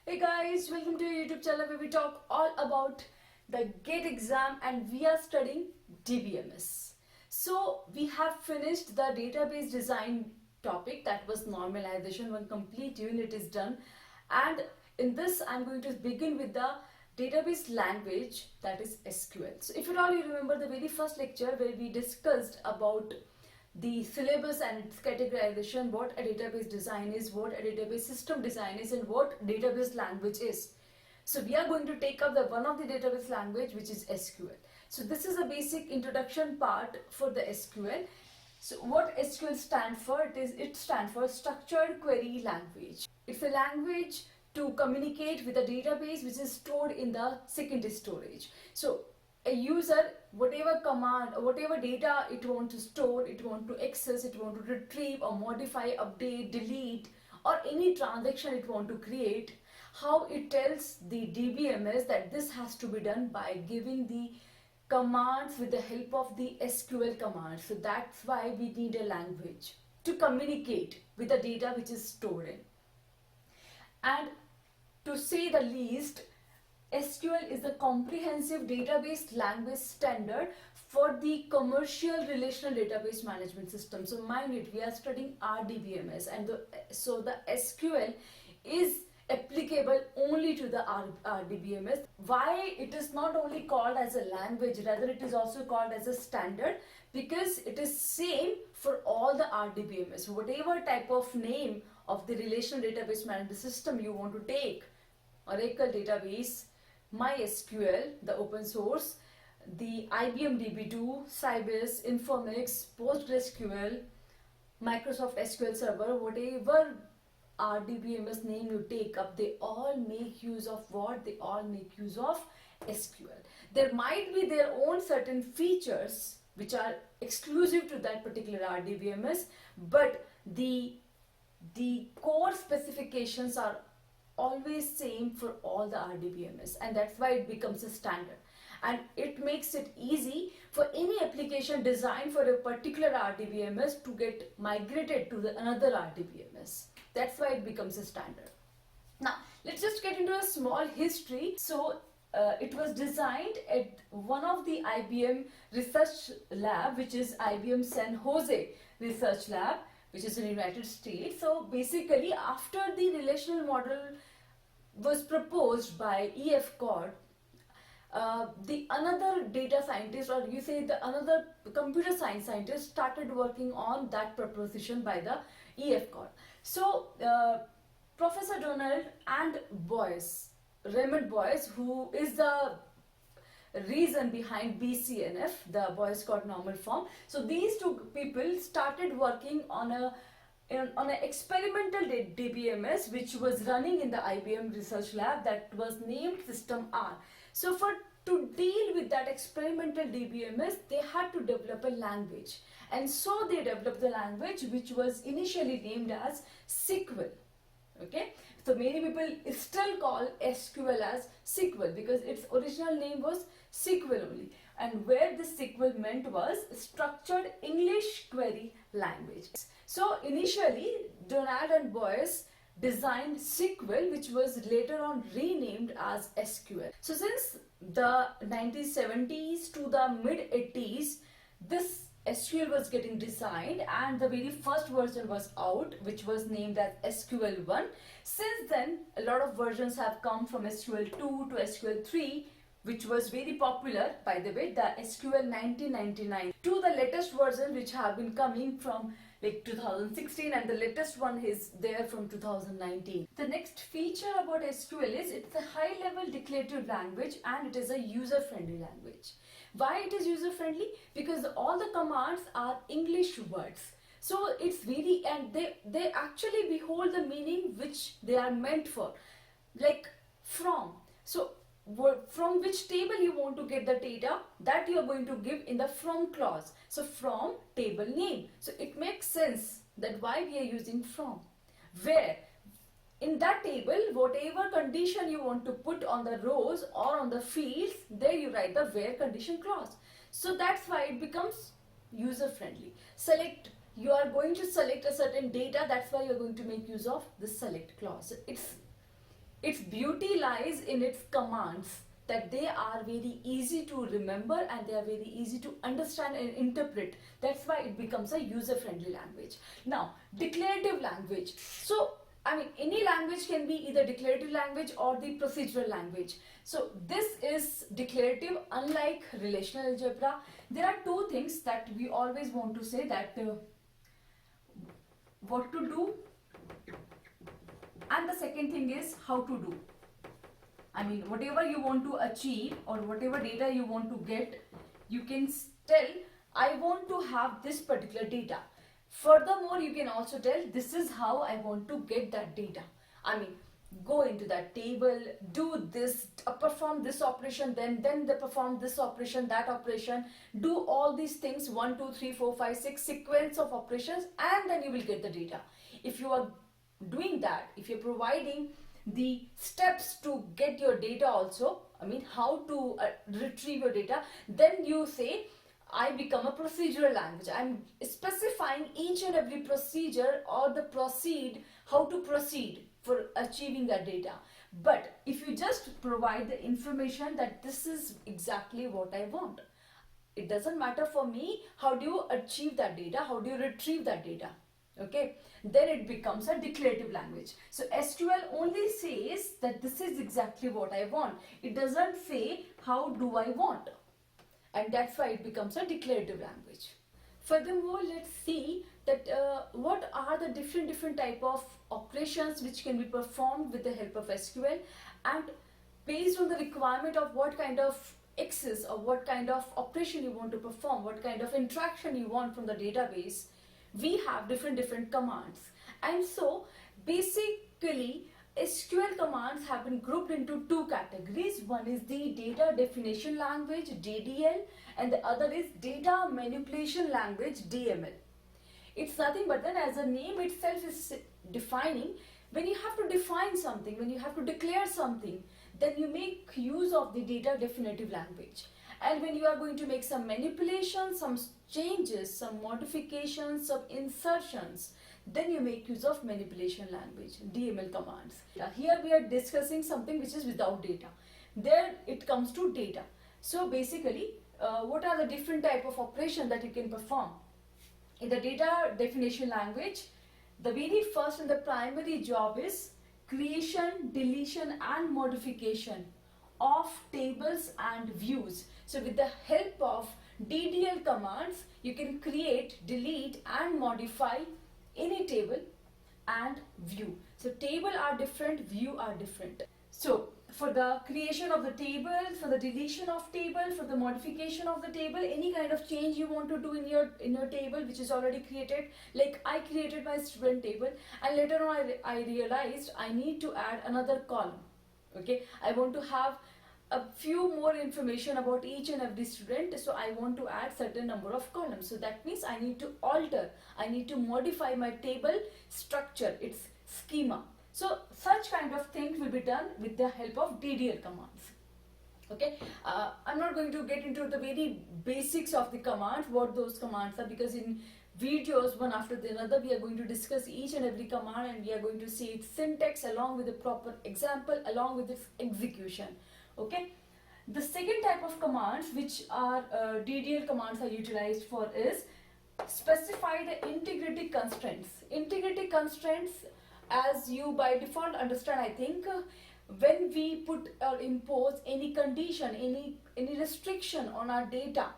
Hey guys, welcome to your YouTube channel where we talk all about the GATE exam and we are studying DBMS. So we have finished the database design topic, that was normalization. One complete unit is done, and in this I'm going to begin with the database language, that is SQL. So if at all you remember the very first lecture where we discussed about the syllabus and its categorization, what a database design is, what a database system design is, and what database language is. So we are going to take up the one of the database language, which is SQL. So this is a basic introduction part for the SQL. So what SQL stands for? It stands for Structured Query Language. It's a language to communicate with a database which is stored in the secondary storage. So a user, whatever command or whatever data it wants to store, it wants to access, it wants to retrieve or modify, update, delete, or any transaction it wants to create, how it tells the DBMS that this has to be done by giving the commands with the help of the SQL commands. So that's why we need a language to communicate with the data which is stored in. And to say the least, SQL is the comprehensive database language standard for the commercial relational database management system. So mind it, we are studying RDBMS, and so the SQL is applicable only to the RDBMS. Why it is not only called as a language, rather it is also called as a standard, because it is same for all the RDBMS. Whatever type of name of the relational database management system you want to take, Oracle database, MySQL, the open source, the IBM DB2, Sybase, Informix, PostgreSQL, Microsoft SQL Server, whatever RDBMS name you take up, they all make use of what? They all make use of SQL. There might be their own certain features which are exclusive to that particular RDBMS, but the core specifications are always same for all the RDBMS, and that's why it becomes a standard, and it makes it easy for any application designed for a particular RDBMS to get migrated to another RDBMS. That's why it becomes a standard. Now let's just get into a small history. So it was designed at one of the IBM research lab, which is IBM San Jose Research Lab, which is in the United States. So basically, after the relational model was proposed by E.F. Codd, the another data scientist, or you say the another computer science scientist, started working on that proposition by the E.F. Codd. So Professor Donald and Boyce, Raymond Boyce, who is the reason behind BCNF, the Boyce-Codd normal form. So these two people started working on an experimental DBMS which was running in the IBM research lab, that was named System R. So to deal with that experimental DBMS, they had to develop a language, and so they developed the language which was initially named as SQL. Okay, so many people still call SQL as SQL because its original name was SQL only, and where this SQL meant was Structured English Query Language. So initially Donald and Boyce designed SQL, which was later on renamed as SQL. So since the 1970s to the mid 80s, this SQL was getting designed, and the very first version was out, which was named as SQL 1. Since then, a lot of versions have come from SQL 2 to SQL 3, which was very popular, by the way, the SQL 1999, to the latest version which have been coming from like 2016, and the latest one is there from 2019. The next feature about SQL is it's a high-level declarative language, and it is a user-friendly language. Why it is user-friendly? Because all the commands are English words. So it's very, and they actually behold the meaning which they are meant for, like from. So from which table you want to get the data, that you are going to give in the from clause. So from table name. So it makes sense that why we are using from. Where in that table, whatever condition you want to put on the rows or on the fields, there you write the where condition clause. So that's why it becomes user friendly. Select, you are going to select a certain data, that's why you're going to make use of the select clause. its beauty lies in its commands, that they are very easy to remember and they are very easy to understand and interpret. That's why it becomes a user friendly language. Now, declarative language. So I mean, any language can be either declarative language or the procedural language. So this is declarative. Unlike relational algebra, there are two things that we always want to say, that what to do, and the second thing is how to do. I mean, whatever you want to achieve or whatever data you want to get, you can tell, I want to have this particular data. Furthermore, you can also tell, this is how I want to get that data. I mean, go into that table, do this, perform this operation, then they perform this operation, that operation, do all these things, 1 2 3 4 5 6 sequence of operations, and then you will get the data. If you are doing that, if you're providing the steps to get your data also, I mean how to retrieve your data, then you say, I become a procedural language. I'm specifying each and every procedure or the how to proceed for achieving that data. But if you just provide the information that this is exactly what I want, it doesn't matter for me how do you achieve that data, how do you retrieve that data. Okay, then it becomes a declarative language. So SQL only says that this is exactly what I want. It doesn't say how do I want. And that's why it becomes a declarative language. Furthermore, let's see that what are the different type of operations which can be performed with the help of SQL, and based on the requirement of what kind of access or what kind of operation you want to perform, what kind of interaction you want from the database, we have different commands. And so basically SQL commands have been grouped into two categories. One is the data definition language, DDL, and the other is data manipulation language, DML. It's nothing but then, as the name itself is defining, when you have to define something, when you have to declare something, then you make use of the data definitive language. And when you are going to make some manipulations, some changes, some modifications, some insertions, then you make use of manipulation language, DML commands. Here we are discussing something which is without data. There it comes to data. So basically, what are the different type of operation that you can perform? In the data definition language, the very first and the primary job is creation, deletion and modification of tables and views. So with the help of DDL commands, you can create, delete and modify any table and view. So table are different, view are different. So for the creation of the table, for the deletion of table, for the modification of the table, any kind of change you want to do in your table which is already created, like I created my student table and later on I realized I need to add another column. Okay, I want to have a few more information about each and every student, so I want to add certain number of columns. So that means I need to alter, I need to modify my table structure, its schema. So such kind of things will be done with the help of DDL commands. Okay, I'm not going to get into the very basics of the commands, what those commands are, because in videos one after the another we are going to discuss each and every command and we are going to see its syntax along with the proper example, along with its execution. Okay, the second type of commands which are DDL commands are utilized for is specify the integrity constraints. Integrity constraints, as you by default understand, I think, when we put or impose any condition, any restriction on our data,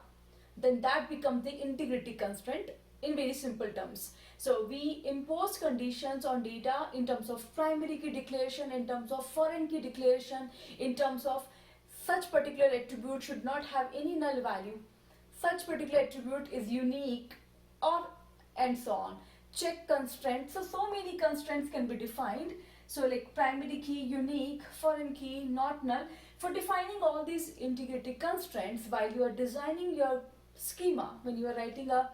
then that becomes the integrity constraint in very simple terms. So we impose conditions on data in terms of primary key declaration, in terms of foreign key declaration, in terms of such particular attribute should not have any null value, such particular attribute is unique, or and so on. Check constraints. So many constraints can be defined. So like primary key, unique, foreign key, not null. For defining all these integrity constraints while you are designing your schema, when you are writing a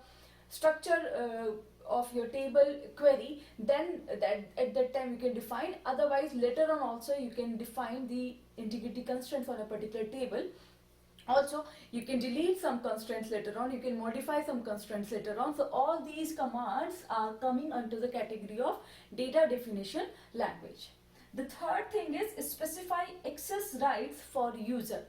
structure of your table query, then at that time you can define. Otherwise later on also you can define the integrity constraints on a particular table. Also you can delete some constraints later on, you can modify some constraints later on. So all these commands are coming under the category of data definition language. The third thing is access rights for user.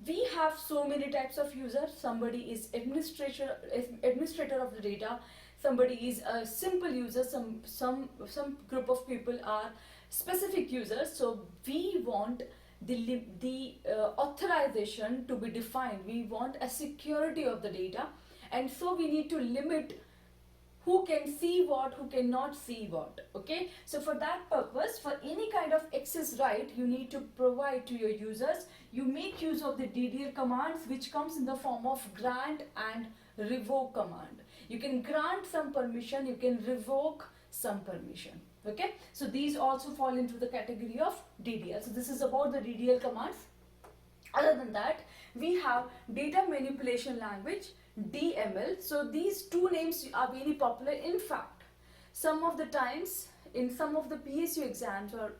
We have so many types of users. Somebody is administrator of the data, somebody is a simple user, some group of people are specific users. So we want the authorization to be defined. We want a security of the data, and so we need to limit who can see what, who cannot see what. Okay, so for that purpose, for any kind of access right, you need to provide to your users. You make use of the DDL commands, which comes in the form of grant and revoke command. You can grant some permission, you can revoke some permission. Okay, so these also fall into the category of DDL. So this is about the DDL commands. Other than that, we have data manipulation language, DML. So these two names are very popular. In fact, some of the times in some of the PSU exams or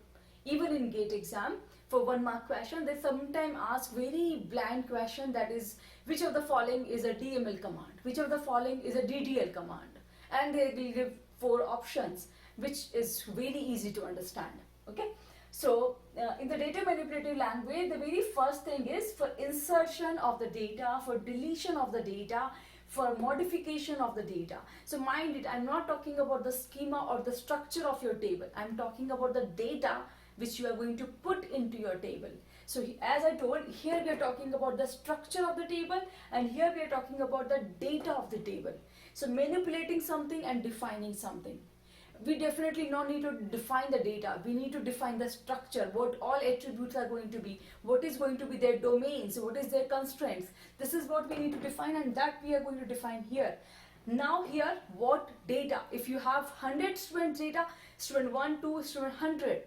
even in GATE exam, for 1 mark question, they sometimes ask very bland question, that is, which of the following is a DML command, which of the following is a DDL command, and they will give 4 options, which is very easy to understand. Okay, so in the data manipulative language, the very first thing is for insertion of the data, for deletion of the data, for modification of the data. So mind it, I'm not talking about the schema or the structure of your table. I'm talking about the data which you are going to put into your table. So as I told, here we are talking about the structure of the table, and here we are talking about the data of the table. So manipulating something and defining something. We definitely not need to define the data. We need to define the structure, what all attributes are going to be, what is going to be their domains, what is their constraints. This is what we need to define, and that we are going to define here. Now here, what data? If you have 100 student data, student 1, 2, student 100,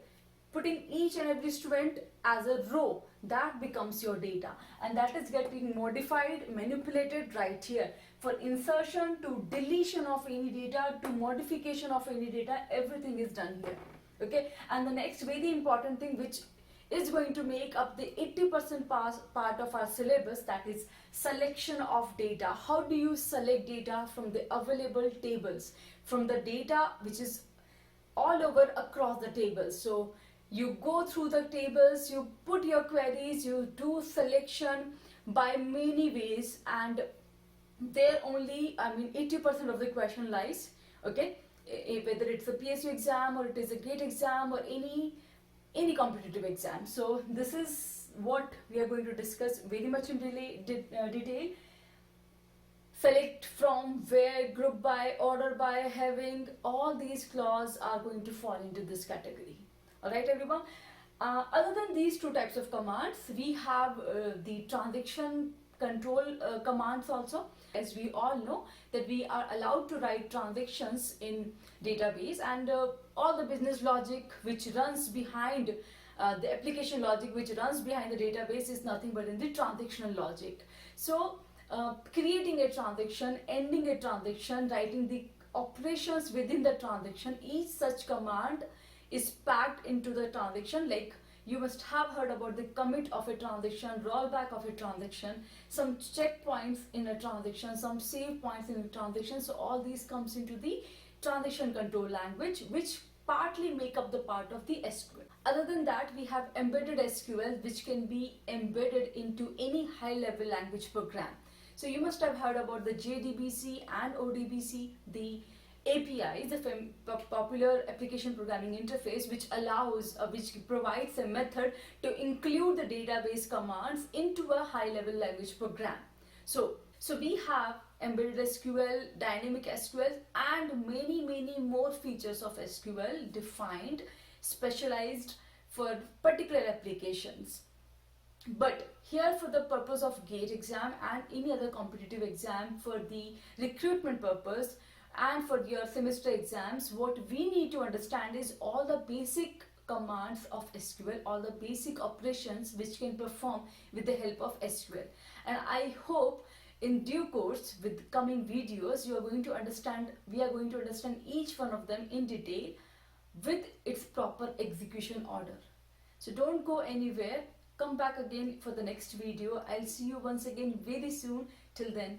putting each and every student as a row, that becomes your data, and that is getting modified, manipulated right here. For insertion to deletion of any data to modification of any data, everything is done here. Okay, and the next very important thing, which is going to make up the 80% part of our syllabus, that is selection of data. How do you select data from the available tables, from the data which is all over across the tables? So you go through the tables, you put your queries, you do selection by many ways, and there only, 80% of the question lies. Okay, whether it's a PSU exam or it is a GATE exam or any competitive exam. So this is what we are going to discuss very much in detail. Select from, where, group by, order by, having, all these clauses are going to fall into this category. Alright everyone, other than these 2 types of commands, we have the transaction control commands also. As we all know that we are allowed to write transactions in database, and all the business logic which runs behind the application logic which runs behind the database is nothing but in the transactional logic. So creating a transaction, ending a transaction, writing the operations within the transaction, each such command is packed into the transaction. Like you must have heard about the commit of a transaction, rollback of a transaction, some checkpoints in a transaction, some save points in a transaction. So all these comes into the transaction control language, which partly make up the part of the SQL. Other than that, we have embedded SQL, which can be embedded into any high level language program. So you must have heard about the JDBC and ODBC, the API is a popular application programming interface which allows, which provides a method to include the database commands into a high-level language program. So we have embedded SQL, dynamic SQL, and many more features of SQL defined, specialized for particular applications. But here, for the purpose of GATE exam and any other competitive exam, for the recruitment purpose, and for your semester exams, what we need to understand is all the basic commands of SQL, all the basic operations which can perform with the help of SQL. And I hope in due course with coming videos you are going to understand, we are going to understand each one of them in detail with its proper execution order. So don't go anywhere, come back again for the next video. I'll see you once again very soon. Till then,